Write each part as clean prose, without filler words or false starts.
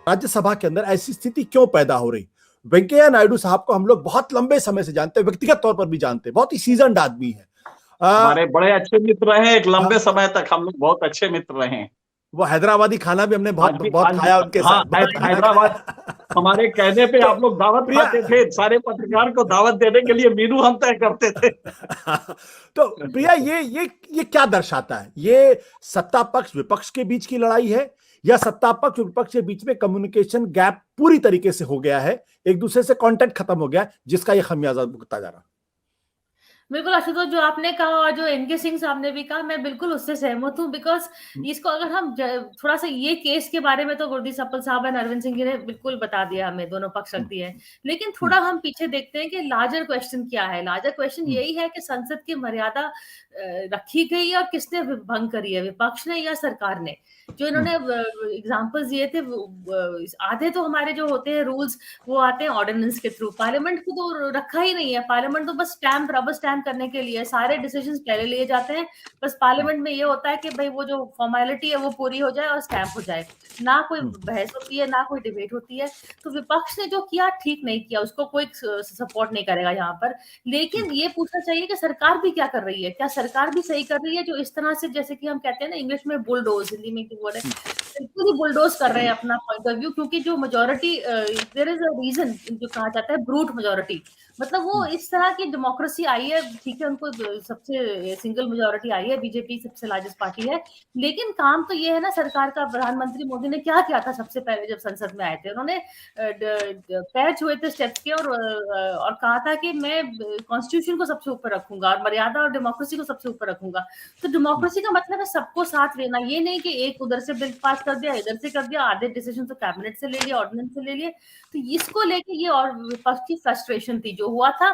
राज्यसभा के अंदर ऐसी स्थिति क्यों पैदा हो रही? वेंकैया नायडू साहब को हम लोग बहुत लंबे समय से जानते हैं, व्यक्तिगत तौर पर भी जानते हैं, बहुत ही सीजन्ड आदमी है। हमारे बड़े अच्छे मित्र रहे, एक लंबे समय तक हम लोग बहुत अच्छे मित्र रहे। वो हैदराबादी खाना भी हमने बहुत बहुत आज खाया उनके हाँ, साथ, बहुत खाना हैदराबाद खाया। हमारे कहने पे तो आप लोग दावत प्रिया खाते थे, सारे पत्रकार को दावत देने के लिए मेनू हम तय करते थे। तो प्रिया, ये क्या दर्शाता है? ये सत्ता पक्ष विपक्ष के बीच की लड़ाई है, या सत्ता पक्ष विपक्ष के बीच में कम्युनिकेशन गैप पूरी तरीके से हो गया है, एक दूसरे से कांटेक्ट खत्म हो गया, जिसका ये खमियाजा भुगता जा रहा? बिल्कुल आशुतोष, जो आपने कहा और जो एनके सिंह साहब ने भी कहा, मैं बिल्कुल उससे सहमत हूँ। बिकॉज इसको अगर हम थोड़ा सा ये केस के बारे में तो गुरदीप सप्पल साहब और अरविंद सिंह जी ने बिल्कुल बता दिया, हमें दोनों पक्ष रख दिए हैं। लेकिन थोड़ा हम पीछे देखते हैं कि लार्जर क्वेश्चन क्या है। लार्जर क्वेश्चन यही है कि संसद की मर्यादा रखी गई और किसने भंग करी है, विपक्ष ने या सरकार ने? जो इन्होंने एग्जाम्पल्स दिए थे, आधे तो हमारे जो होते हैं रूल्स वो आते हैं ऑर्डिनेंस के थ्रू। पार्लियामेंट को तो रखा ही नहीं है। पार्लियामेंट तो बस स्टैम्प, रबर स्टैम्प करने के लिए सारे डिसीजंस पहले लिए जाते हैं। बस पार्लियामेंट में ये होता है कि भाई वो जो फॉर्मेलिटी है वो पूरी हो जाए और स्टैम्प हो जाए, ना कोई बहस होती है, ना कोई डिबेट होती है। तो विपक्ष ने जो किया ठीक नहीं किया, उसको कोई सपोर्ट नहीं करेगा यहाँ पर। लेकिन ये पूछना चाहिए कि सरकार भी क्या कर रही है, क्या सरकार भी सही कर रही है? जो इस तरह से, जैसे कि हम कहते हैं ना इंग्लिश में बुलडोज, हिंदी में की बोले, बिल्कुल ही बुलडोज कर रहे हैं अपना पॉइंट ऑफ व्यू। क्योंकि जो majority, there is a reason जो कहा जाता है ब्रूट मेजोरिटी, मतलब वो इस तरह की डेमोक्रेसी आई है। ठीक है, उनको सबसे सिंगल मेजोरिटी आई है, बीजेपी सबसे लार्जेस्ट पार्टी है। लेकिन काम तो ये है ना सरकार का। प्रधानमंत्री मोदी ने क्या किया था सबसे पहले जब संसद में आए थे? उन्होंने पैर छुए थे स्टेप्स के, और कहा था कि मैं कॉन्स्टिट्यूशन को सबसे ऊपर रखूंगा और मर्यादा और डेमोक्रेसी को सबसे ऊपर रखूंगा। तो डेमोक्रेसी का मतलब है सबको साथ लेना, ये नहीं कि एक उधर से बिल पास कर दिया, इधर से कर दिया, आधे डिसीजन तो कैबिनेट से ले लिए, ऑर्डिनेंस से ले लिए। तो इसको लेके ये और विपक्ष की फ्रस्ट्रेशन थी। जो हुआ था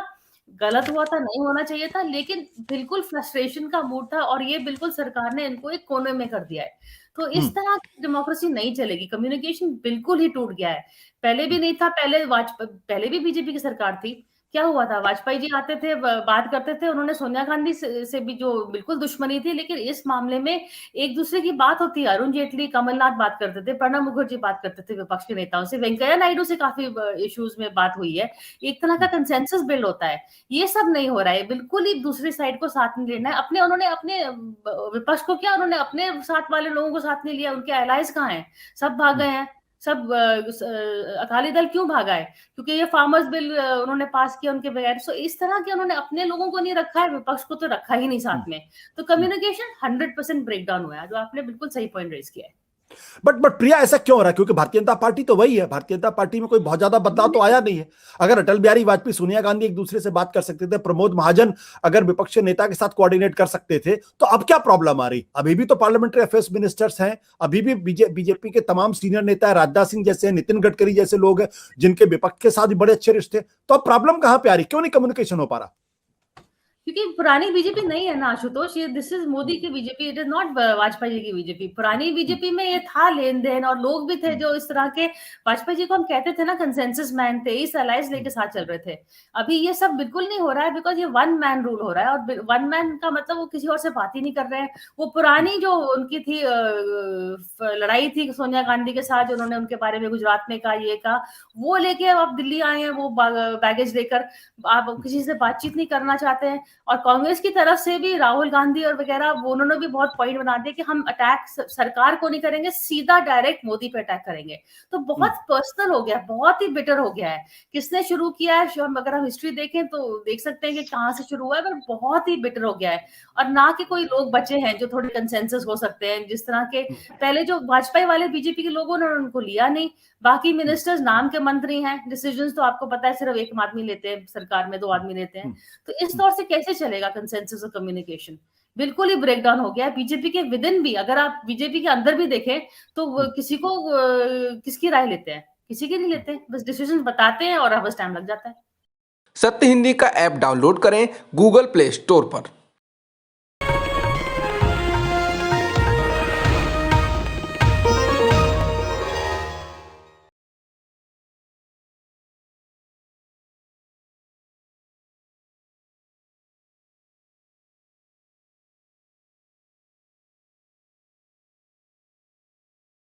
गलत हुआ था, नहीं होना चाहिए था, लेकिन बिल्कुल फ्रस्ट्रेशन का मूड था। और ये बिल्कुल सरकार ने इनको एक कोने में कर दिया है। तो इस तरह की डेमोक्रेसी नहीं चलेगी। कम्युनिकेशन बिल्कुल ही टूट गया है। पहले भी नहीं था, पहले भी बीजेपी की सरकार थी। क्या हुआ था? वाजपेयी जी आते थे, बात करते थे, उन्होंने सोनिया गांधी से भी जो बिल्कुल दुश्मनी थी। लेकिन इस मामले में एक दूसरे की बात होती है। अरुण जेटली, कमलनाथ बात करते थे, प्रणब मुखर्जी बात करते थे विपक्ष के नेताओं से, वेंकैया नायडू से काफी इश्यूज में बात हुई है। एक तरह का कंसेंसस बिल्ड होता है। ये सब नहीं हो रहा है। बिल्कुल ही दूसरी साइड को साथ नहीं लेना है। उन्होंने अपने विपक्ष को क्या, उन्होंने अपने साथ वाले लोगों को साथ नहीं लिया। उनके एलाइज कहाँ हैं? सब भाग गए हैं। सब अकाली दल क्यों भागा है? क्योंकि ये फार्मर्स बिल उन्होंने पास किया उनके बगैर। सो इस तरह के उन्होंने अपने लोगों को नहीं रखा है, विपक्ष को तो रखा ही नहीं साथ में। तो कम्युनिकेशन 100% ब्रेकडाउन हुआ है, जो आपने बिल्कुल सही पॉइंट रेज किया है। बट प्रिया, ऐसा क्यों हो रहा है? क्योंकि भारतीय जनता पार्टी तो वही है। भारतीय जनता पार्टी में कोई बहुत ज्यादा बदलाव तो आया नहीं है। अगर अटल बिहारी वाजपेयी, सोनिया गांधी एक दूसरे से बात कर सकते थे, प्रमोद महाजन अगर विपक्ष नेता के साथ कोऑर्डिनेट कर सकते थे, तो अब क्या प्रॉब्लम आ रही? अभी भी तो पार्लियामेंट्री अफेयर्स मिनिस्टर्स हैं, अभी भी बीजेपी के तमाम सीनियर नेता है, राजनाथ सिंह जैसे, नितिन गडकरी जैसे लोग हैं जिनके विपक्ष के साथ भी बड़े अच्छे रिश्ते। तो अब प्रॉब्लम कहां पे आ रही? क्यों नहीं कम्युनिकेशन हो पा रहा? क्योंकि पुरानी बीजेपी नहीं है ना आशुतोष। ये दिस इज मोदी की BJP, it is not Vajpayee ji की बीजेपी। पुरानी बीजेपी में ये था लेन देन, और लोग भी थे जो इस तरह के, वाजपेयी जी को हम कहते थे ना कंसेंसस मैन थे, इस अलायंस लेके साथ चल रहे थे। अभी ये सब बिल्कुल नहीं हो रहा है, बिकॉज ये वन मैन रूल हो रहा है। और वन मैन का मतलब वो किसी और से बात ही नहीं कर रहे हैं। वो पुरानी जो उनकी थी लड़ाई थी सोनिया गांधी के साथ, जो उन्होंने उनके बारे में गुजरात में कहा, ये कहा, वो लेके अब दिल्ली आए हैं, वो बैगेज लेकर। आप किसी से बातचीत नहीं करना चाहते हैं। और कांग्रेस की तरफ से भी राहुल गांधी और वगैरह, उन्होंने भी बहुत पॉइंट बना दिया कि हम अटैक सरकार को नहीं करेंगे, सीधा डायरेक्ट मोदी पे अटैक करेंगे। तो बहुत पर्सनल हो गया, बहुत ही बिटर हो गया है। किसने शुरू किया है? अगर हम हिस्ट्री देखें तो देख सकते हैं कि कहाँ से शुरू हुआ है, पर बहुत ही बिटर हो गया है। और ना कि कोई लोग बचे हैं जो थोड़े कंसेंसस हो सकते हैं, जिस तरह के पहले जो वाजपेयी वाले बीजेपी के लोगों ने उनको लिया नहीं। बाकी मिनिस्टर्स नाम के मंत्री हैं, डिसीजंस तो आपको पता है सिर्फ एक आदमी लेते हैं, सरकार में 2 आदमी लेते हैं। तो इस तौर से कैसे चलेगा कंसेंसस और कम्युनिकेशन? बिल्कुल ही ब्रेकडाउन हो गया है बीजेपी के विद इन भी। अगर आप बीजेपी के अंदर भी देखें तो किसी को किसकी राय लेते हैं? किसी की नहीं लेते, बस डिसीजन बताते हैं और बस टाइम लग जाता है। सत्य हिंदी का ऐप डाउनलोड करें गूगल प्ले स्टोर पर।